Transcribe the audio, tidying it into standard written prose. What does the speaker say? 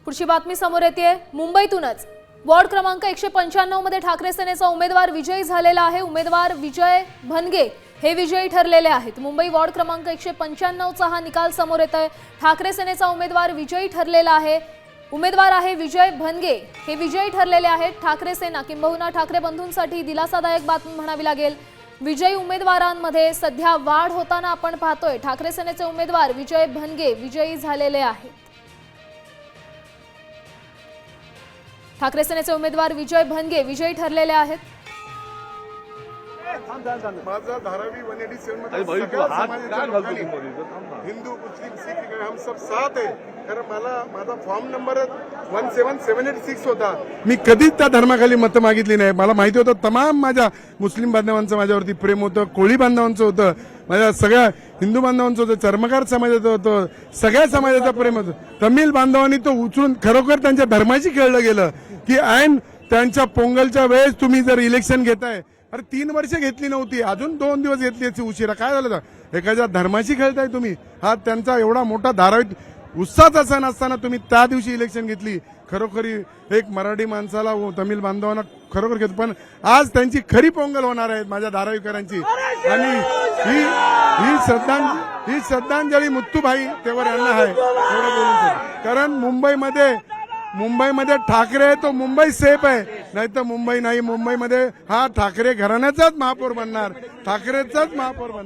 पुढची बातमी समोर येते मुंबईतूनच। वॉर्ड क्रमांक 195 मध्ये ठाकरे सेनेचा उमेदवार विजयी झालेला आहे। उमेदवार विजय भनगे हे विजयी ठरलेले आहेत। मुंबई वॉर्ड क्रमांक 195 चा हा निकाल समोर येतोय। ठाकरे सेनेचा उमेदवार विजयी ठरलेला आहे। उमेदवार आहे विजय भनगे हे विजयी ठरलेले आहेत। ठाकरे सेना किंबहुना ठाकरे बंधूंसाठी दिलासादायक बातमी म्हणावी लागेल। विजयी उमेदवारांमध्ये सध्या वाढ होताना आपण पाहतोय। ठाकरे सेनेचे उमेदवार विजय भनगे विजयी झालेले आहेत। ठाकरे सेनेचे उमेदवार विजय भनगे विजयी ठरलेले आहेत। माझा धारावी 187 मध्ये हिंदू मुस्लिम सिख हम सब साथ है। कारण माझा फॉर्म नंबर 17786 होता। मी कधीच त्या धर्माखाली मतं मागितली नाही। मला माहिती होतं तमाम माझ्या मुस्लिम बांधवांचं माझ्यावरती प्रेम होतं, कोळी बांधवांचं होतं, माझ्या सगळ्या हिंदू बांधवांचं होतं, चर्मकार समाजाचं होतं, सगळ्या समाजाचं प्रेम होतं। तमिळ बांधवांनी तो उचलून खरोखर त्यांच्या धर्माशी खेळलं गेलं की ऐन त्यांच्या पोंगलच्या वेळेस तुम्ही जर इलेक्शन घेताय, अरे 3 वर्ष घेतली नव्हती, अजून 2 दिवस घेतली याची उशिरा काय झालं? एखाद्या धर्माशी खेळताय तुम्ही। हा त्यांचा एवढा मोठा धारावीत उत्साहाचा सण असताना तुम्ही त्या दिवशी इलेक्शन घेतली। खरोखरी एक मराठी माणसाला तमिळ बांधवांना खरोखर घेतो, पण आज त्यांची खरी पोंगल होणार आहे माझ्या धारावीकरांची। आणि ही श्रद्धांजली मुत्तूभाई तेवर यांना आहे एवढं बोलून। कारण मुंबईमध्ये ठाकरे आहे तो मुंबई सेफ आहे, नाही तर मुंबई नाही। मुंबईमध्ये हा ठाकरे घराण्याचाच महापौर बनणार, ठाकरेचाच महापौर बनणार।